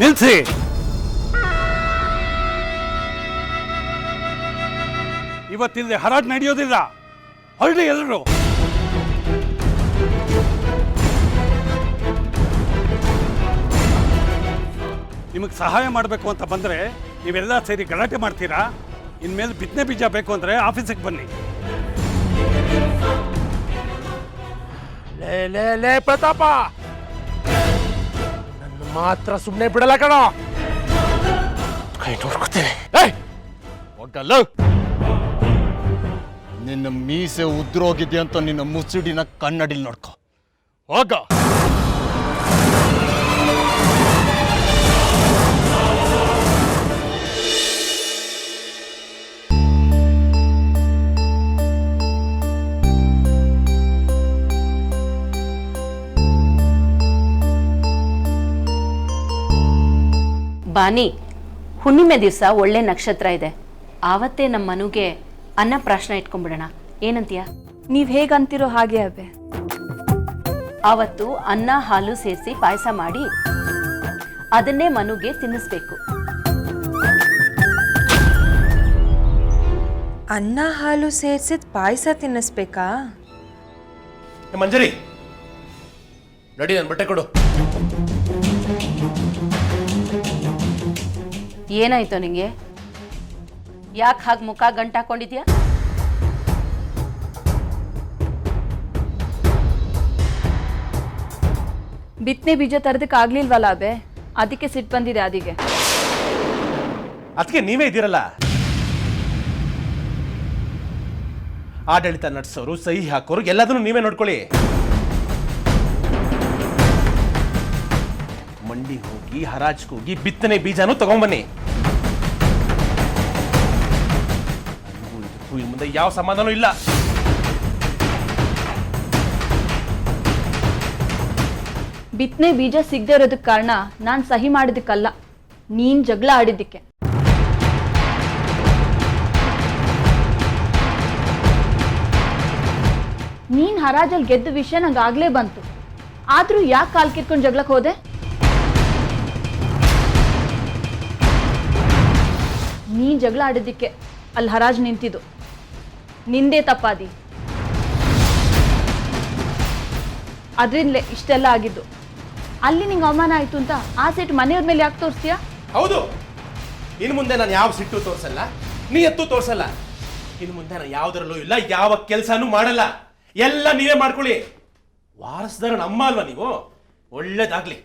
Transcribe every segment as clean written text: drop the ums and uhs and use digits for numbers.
ನಿಲ್ಸಿ. ಇವತ್ತಿಂದ ಹರಾಜು ನಡೆಯೋದಿಲ್ಲ. ಹೊರಡಿ ಎಲ್ಲರೂ. ನಿಮಗೆ ಸಹಾಯ ಮಾಡಬೇಕು ಅಂತ ಬಂದರೆ ನೀವೆಲ್ಲ ಸೇರಿ ಗಲಾಟೆ ಮಾಡ್ತೀರಾ. ಇನ್ಮೇಲೆ ಬಿತ್ತನೆ ಬೀಜ ಬೇಕು ಅಂದರೆ ಆಫೀಸಿಗೆ ಬನ್ನಿ. ಲೇ ಲೇ ಲೇ ಪ್ರತಾಪ, ನನ್ನ ಮಾತ್ರ ಸುಮ್ಮನೆ ಬಿಡಲ್ಲ ಕಣೋ. ಕೈ ನೋಡ್ಕೊತೀನಿ. ಒಡ್ಡಲ್ಲ, ನಿನ್ನ ಮೀಸೆ ಉದ್ರೋಗಿದೆ ಅಂತ ನಿನ್ನ ಮುಸುಡಿನ ಕನ್ನಡಿಲ್ ನೋಡ್ಕೊ. ಹೋಗ. ಬಾನಿ, ಹುಣ್ಣಿಮೆ ದಿವಸ ಒಳ್ಳೆ ನಕ್ಷತ್ರ ಇದೆ. ಆವತ್ತೇ ನಮ್ಮ ಮನುಗೆ ಅನ್ನ ಪ್ರಾಶನ ಇಟ್ಕೊಂಡ್ಬಿಡೋಣ. ಏನಂತೀಯ? ನೀವ್ ಹೇಗಂತಿರೋ ಹಾಗೆ ಅಬ್ಬೆ. ಆವತ್ತು ಅನ್ನ ಹಾಲು ಸೇರಿಸಿ ಪಾಯಸ ಮಾಡಿ ಅದನ್ನೇ ಮನುಗೆ ತಿನ್ನಿಸ್ಬೇಕು. ಅನ್ನ ಹಾಲು ಸೇರ್ಸಿದ್ ಪಾಯಸ ತಿನ್ನಿಸ್ಬೇಕಾ? ಮಂಜರಿ, ನಡಿ, ನನ್ನ ಬಟ್ಟೆ ಕೊಡು. ಏನಾಯ್ತು ನಿಂಗೆ? ಯಾಕೆ ಹಾಗೆ ಮುಖ ಗಂಟಾಕೊಂಡಿದ್ಯಾ? ಬಿತ್ತನೆ ಬೀಜ ತರದಕ್ಕೆ ಆಗ್ಲಿಲ್ವಲ್ಲ ಅಬೆ, ಅದಕ್ಕೆ ಸಿಟ್ಟು ಬಂದಿದೆ. ಅದಿಗೆ ಅದಕ್ಕೆ ನೀವೇ ಇದ್ದೀರಲ್ಲ, ಆಡಳಿತ ನಡೆಸೋರು, ಸಹಿ ಹಾಕೋರು ಎಲ್ಲದನ್ನು ನೀವೇ ನೋಡ್ಕೊಳ್ಳಿ. ಮಂಡಿ ಹೋಗಿ ಹರಾಜ್ಗೆ ಹೋಗಿ ಬಿತ್ತನೆ ಬೀಜನೂ ತಗೊಂಬನ್ನಿ. ಇನ್ನು ಮುಂದೆ ಯಾವ ಸಮಾಧಾನ ಇಲ್ಲ. ಬಿತ್ತನೆ ಬೀಜ ಸಿಗದೆ ಇರೋದಕ್ಕೆ ಕಾರಣ ನಾನು ಸಹಿ ಮಾಡಿದ್ದಕ್ಕಲ್ಲ, ನೀನ್ ಜಗಳ ಆಡಿದ್ದಕ್ಕೆ. ನೀನ್ ಹರಾಜಲ್ಲಿ ಗೆದ್ದ ವಿಷಯ ನಂಗೆ ಆಗ್ಲೇ ಬಂತು. ಆದ್ರೂ ಯಾಕೆ ಕಾಲ್ ಕಿತ್ಕೊಂಡು ಜಗಳಕ್ಕೆ ಹೋದೆ? ನೀನ್ ಜಗಳ ಆಡಿದ್ದಕ್ಕೆ ಅಲ್ಲಿ ಹರಾಜ್ ನಿಂತಿದ್ದು. ನಿಂದೇ ತಪ್ಪಾದಿ. ಅದರಿಂದಲೇ ಇಷ್ಟೆಲ್ಲ ಆಗಿದ್ದು. ಅಲ್ಲಿ ನಿಂಗೆ ಅವಮಾನ ಆಯ್ತು ಅಂತ ಆ ಸಿಟ್ಟು ಮನೆಯವ್ರ ಮೇಲೆ ಯಾಕೆ ತೋರಿಸ್ತೀಯಾ? ಹೌದು, ಇನ್ನು ಮುಂದೆ ನಾನು ಯಾವ ಸಿಟ್ಟು ತೋರಿಸಲ್ಲ, ನೀ ಎತ್ತು ತೋರಿಸಲ್ಲ. ಇನ್ನು ಮುಂದೆ ನಾನು ಯಾವುದರಲ್ಲೂ ಇಲ್ಲ, ಯಾವ ಕೆಲಸನೂ ಮಾಡಲ್ಲ. ಎಲ್ಲ ನೀವೇ ಮಾಡ್ಕೊಳ್ಳಿ. ವಾರಸ್ದಾರ ನಮ್ಮ ಅಲ್ವಾ ನೀವು? ಒಳ್ಳೇದಾಗ್ಲಿ.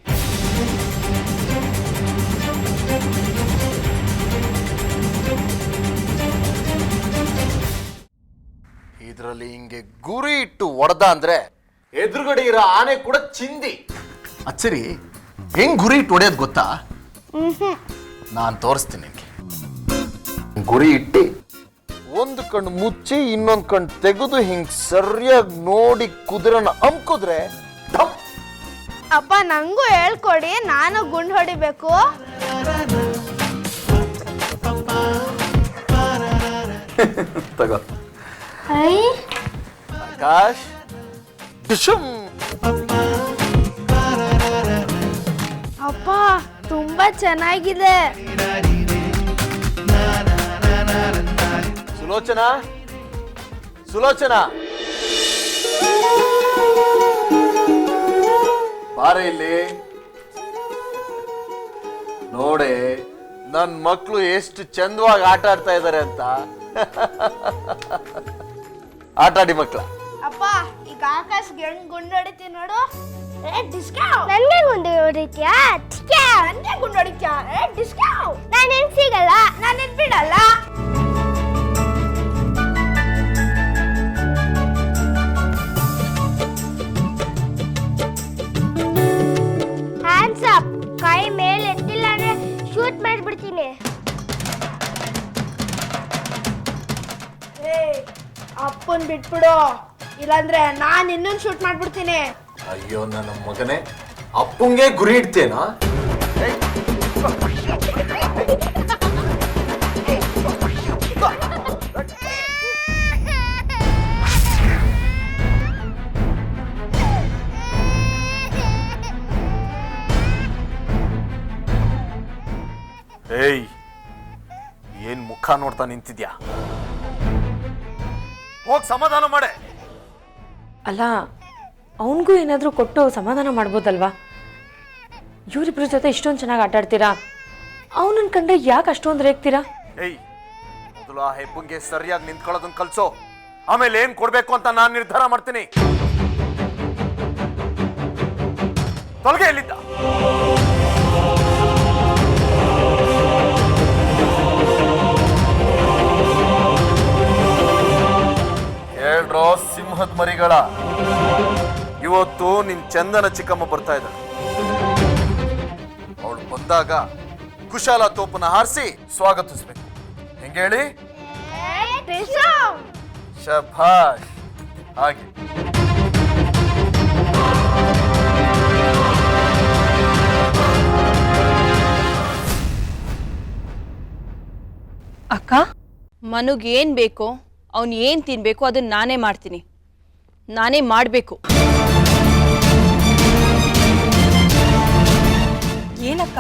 ಇದರಲ್ಲಿ ಹಿಂಗೆ ಗುರಿ ಇಟ್ಟು ಹೊಡೆದ ಅಂದ್ರೆ ಎದುರುಗಡೆ ಇರೋ ಆನೆ ಕೂಡ ಚಿಂದಿ. ಅಚ್ಚರಿ, ಹೆಂಗ್ ಗುರಿ ಇಟ್ಟು ಹೊಡೆಯೋದು ಗೊತ್ತಾ? ನಾನ್ ತೋರಿಸ್ತೀನಿ ನಿನ್ಗೆ. ಗುರಿ ಇಟ್ಟು ಒಂದು ಕಣ್ಣು ಮುಚ್ಚಿ ಇನ್ನೊಂದು ಕಣ್ಣು ತೆಗೆದು ಹಿಂಗ್ ಸರಿಯಾಗಿ ನೋಡಿ ಕುದುರೆನ ಅಂಬ್ಕಿದ್ರೆ ಅಪ್ಪ ನಂಗೂ ಹೇಳ್ಕೊಡಿ, ನಾನು ಗುಂಡು ಹೊಡಿಬೇಕು. ತಗೋ ಆಕಾಶ್. ಅಪ್ಪ ತುಂಬಾ ಚೆನ್ನಾಗಿದೆ. ಸುಲೋಚನಾ, ಸುಲೋಚನಾ, ಬಾರೆ ಇಲ್ಲಿ. ನೋಡೆ ನನ್ ಮಕ್ಳು ಎಷ್ಟು ಚಂದವಾಗಿ ಆಟ ಆಡ್ತಾ ಇದ್ದಾರೆ ಅಂತ. ಆಟಾಡಿ ಮಕ್ಳ. ಅಪ್ಪ ಈಗ ಆಕಾಶ್ಗೆ ಹೆಂಗ್ ಗುಂಡು ಹೊಡಿತೀನಿ ನೋಡು. ನನ್ಗೆ ಗುಂಡು ಹೊಡಿತ್ಯಾ? ನನ್ಗೆ ಗುಂಡು ಹೊಡಿತ್ಯಾ? ನಾನು ಹೆಂಗ್ ಸಿಗಲ್ಲ, ನಾನು ಎದ್ ಬಿಡಲ್ಲ. Hands up. ಕೈ ಮೇಲೆ ಎತ್ತಿಲ್ಲ ಅಂದ್ರೆ ಶೂಟ್ ಮಾಡಿಬಿಡ್ತೀನಿ. ಅಪ್ಪನ್ ಬಿಟ್ಬಿಡು, ಇಲ್ಲಾಂದ್ರೆ ನಾನು ಇನ್ನೊಂದು ಶೂಟ್ ಮಾಡ್ಬಿಡ್ತೀನಿ. ಅಯ್ಯೋ ನನ್ನ ಮಗನೇ, ಅಪ್ಪಂಗೆ ಗುರಿ ಇಡ್ತೇನಾ? ಏಯ್, ಏನ್ ಮುಖ ನೋಡ್ತಾ ನಿಂತಿದ್ಯಾ? ಹೋಗ್ ಸಮಾಧಾನ ಮಾಡೆ. ಅಲ್ಲ, ಅವನಿಗೂ ಏನಾದರೂ ಕೊಟ್ಟು ಸಮಾಧಾನ ಮಾಡ್ಬೋದಲ್ವಾ? ಇವರಿಬ್ರ ಜೊತೆ ಇಷ್ಟೊಂದು ಚೆನ್ನಾಗಿ ಆಟಾಡ್ತೀರಾ, ಅವನನ್ನ ಕಂಡ್ರೆ ಯಾಕೆ ಅಷ್ಟೊಂದು ರೇಗ್ತೀರಾ? ಏಯ್, ಮೊದಲು ಆ ಹೆಬ್ಬಂಗೆ ಸರಿಯಾಗಿ ನಿಂತ್ಕೊಳ್ಳೋದನ್ನ ಕಲ್ಸೋ, ಆಮೇಲೆ ಏನ್ ಕೊಡ್ಬೇಕು ಅಂತ ನಾನು ನಿರ್ಧಾರ ಮಾಡ್ತೀನಿ. ತೊಲಗೆ ಎಲ್ಲಿದ್ದ? ಹೇಳ್ರೋ ಸಿಂಹದ ಮರಿಗಳ, ಇವತ್ತು ನಿನ್ ಚಂದನ ಚಿಕ್ಕಮ್ಮ ಬರ್ತಾ ಇದ್ದಾಳೆ. ಅವಳು ಬಂದಾಗ ಕುಶಾಲ ತೋಪನ ಹಾರಿಸಿ ಸ್ವಾಗತಿಸ್ಬೇಕು. ಹೆಂಗೆ ಹೇಳಿ? ಶಭಾಷ್. ಹಾಗೆ ಅಕ್ಕ, ಮನುಗೆ ಏನು ಬೇಕೋ ಅವನು ಏನು ತಿನ್ನಬೇಕು ಅದನ್ನು ನಾನೇ ಮಾಡ್ತೀನಿ, ನಾನೇ ಮಾಡಬೇಕು. ಏನಕ್ಕ,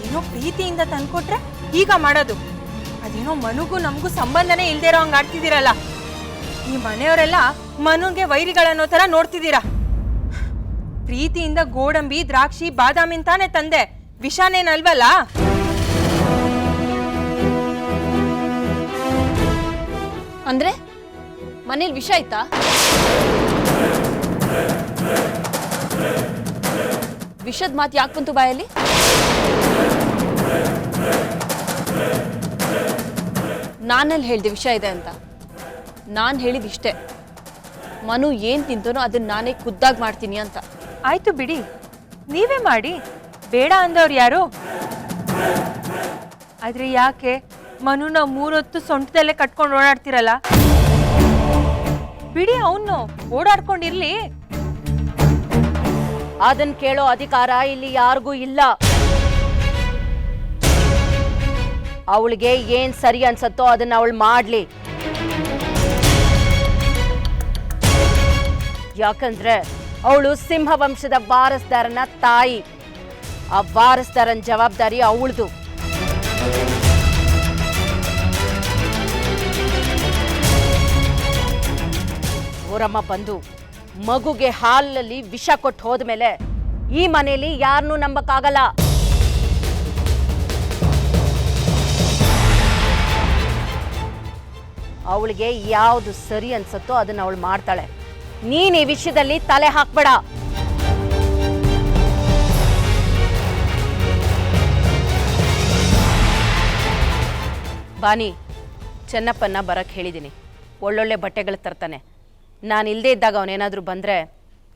ಏನೋ ಪ್ರೀತಿಯಿಂದ ತಂದ್ಕೊಟ್ರೆ ಈಗ ಮಾಡೋದು? ಅದೇನೋ ಮನುಗೂ ನಮಗೂ ಸಂಬಂಧನೇ ಇಲ್ದೇ ಇರೋ ಹಂಗೆ ಆಡ್ತಿದ್ದೀರಲ್ಲ. ಈ ಮನೆಯವರೆಲ್ಲ ಮನುಗೆ ವೈರಿಗಳನ್ನೋ ಥರ ನೋಡ್ತಿದ್ದೀರಾ. ಪ್ರೀತಿಯಿಂದ ಗೋಡಂಬಿ, ದ್ರಾಕ್ಷಿ, ಬಾದಾಮಿನ್ ತಾನೇ ತಂದೆ, ವಿಷಾನೇನಲ್ವಲ್ಲ? ಅಂದರೆ ಮನೇಲಿ ವಿಷ ಆಯ್ತಾ? ವಿಷದ ಮಾತು ಯಾಕೆ ಬಂತು ಬಾಯಲ್ಲಿ? ನಾನಲ್ಲಿ ಹೇಳಿದೆ ವಿಷ ಇದೆ ಅಂತ. ನಾನು ಹೇಳಿದಿಷ್ಟೇ, ಮನು ಏನು ತಿಂತಾನೋ ಅದನ್ನ ನಾನೇ ಖುದ್ದಾಗಿ ಮಾಡ್ತೀನಿ ಅಂತ. ಆಯ್ತು ಬಿಡಿ, ನೀವೇ ಮಾಡಿ, ಬೇಡ ಅಂದವ್ರು ಯಾರು? ಆದ್ರೆ ಯಾಕೆ ಮನುನ 3 ಹೊತ್ತು ಸೊಂಟದಲ್ಲೇ ಕಟ್ಕೊಂಡು ಓಡಾಡ್ತಿರಲ್ಲ? ಬಿಡಿ, ಅವನು ಓಡಾಡ್ಕೊಂಡಿರ್ಲಿ. ಅದನ್ನ ಕೇಳೋ ಅಧಿಕಾರ ಇಲ್ಲಿ ಯಾರಿಗೂ ಇಲ್ಲ. ಅವಳಿಗೆ ಏನ್ ಸರಿ ಅನ್ಸತ್ತೋ ಅದನ್ನ ಅವಳು ಮಾಡ್ಲಿ. ಯಾಕಂದ್ರೆ ಅವಳು ಸಿಂಹ ವಂಶದ ವಾರಸ್ದಾರನ ತಾಯಿ. ಆ ವಾರಸ್ದಾರನ ಜವಾಬ್ದಾರಿ ಅವಳದು. ಊರಮ್ಮ ಬಂದು ಮಗುಗೆ ಹಾಲಲ್ಲಿ ವಿಷ ಕೊಟ್ಟು ಹೋದ್ಮೇಲೆ ಈ ಮನೆಯಲ್ಲಿ ಯಾರನ್ನೂ ನಂಬಕ್ಕಾಗಲ್ಲ. ಅವಳಿಗೆ ಯಾವುದು ಸರಿ ಅನ್ಸತ್ತೋ ಅದನ್ನ ಅವಳು ಮಾಡ್ತಾಳೆ. ನೀನ್ ಈ ವಿಷಯದಲ್ಲಿ ತಲೆ ಹಾಕ್ಬೇಡ. ಬಾನಿ, ಚೆನ್ನಪ್ಪನ್ನ ಬರಕ್ಕೆ ಹೇಳಿದ್ದೀನಿ. ಒಳ್ಳೊಳ್ಳೆ ಬಟ್ಟೆಗಳು ತರ್ತಾನೆ. ನಾನು ಇಲ್ಲದೆ ಇದ್ದಾಗ ಅವನೇನಾದರೂ ಬಂದರೆ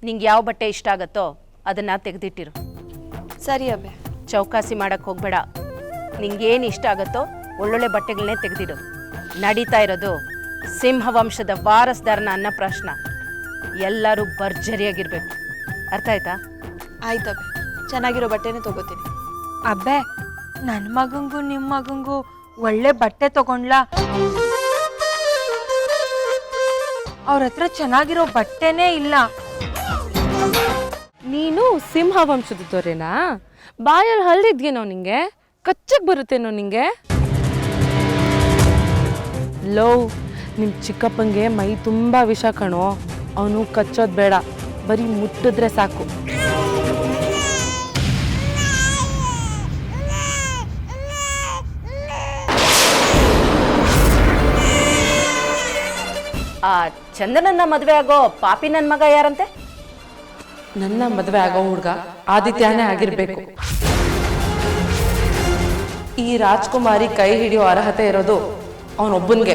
ನಿಂಗೆ ಯಾವ ಬಟ್ಟೆ ಇಷ್ಟ ಆಗುತ್ತೋ ಅದನ್ನು ತೆಗೆದಿಟ್ಟಿರು. ಸರಿ ಅಬ್ಬೆ. ಚೌಕಾಸಿ ಮಾಡೋಕ್ಕೆ ಹೋಗಬೇಡ. ನಿಂಗೇನು ಇಷ್ಟ ಆಗುತ್ತೋ ಒಳ್ಳೊಳ್ಳೆ ಬಟ್ಟೆಗಳನ್ನೇ ತೆಗೆದಿಡು. ನಡೀತಾ ಇರೋದು ಸಿಂಹವಂಶದ ವಾರಸ್ದಾರನ ಅನ್ನಪ್ರಾಶನ. ಎಲ್ಲರೂ ಭರ್ಜರಿಯಾಗಿರ್ಬೇಕು. ಅರ್ಥ ಆಯ್ತಾ? ಆಯ್ತಬ್ಬೆ, ಚೆನ್ನಾಗಿರೋ ಬಟ್ಟೆನೇ ತಗೋತೀನಿ. ಅಬ್ಬೆ, ನನ್ನ ಮಗಂಗೂ ನಿಮ್ಮ ಮಗಂಗೂ ಒಳ್ಳೆ ಬಟ್ಟೆ ತಗೊಂಡ್ಲಾ? ಅವ್ರ ಹತ್ರ ಚೆನ್ನಾಗಿರೋ ಬಟ್ಟೆನೇ ಇಲ್ಲ. ನೀನು ಸಿಂಹ ವಂಶದ ದೊರೆನಾ? ಬಾಯಲ್ಲಿ ಹಲ್ದಿದ್ಯೇನೋ ನಿಂಗೆ? ಕಚ್ಚಕ್ ಬರುತ್ತೇನೋ ನಿಂಗೆ? ಲೋ, ನಿಮ್ಮ ಚಿಕ್ಕಪ್ಪಂಗೆ ಮೈ ತುಂಬ ವಿಷ ಕಣೋ. ಅವನು ಕಚ್ಚೋದು ಬೇಡ, ಬರೀ ಮುಟ್ಟಿದ್ರೆ ಸಾಕು. ಆ ಚಂದನನ್ನ ಮದುವೆ ಆಗೋ ಪಾಪಿ ನನ್ನ ಮಗ ಯಾರಂತೆ? ನನ್ನ ಮದುವೆ ಆಗೋ ಹುಡುಗ ಆದಿತ್ಯನೇ ಆಗಿರ್ಬೇಕು. ಈ ರಾಜ್ಕುಮಾರಿ ಕೈ ಹಿಡಿಯೋ ಅರ್ಹತೆ ಇರೋದು ಅವನೊಬ್ಬನಿಗೆ.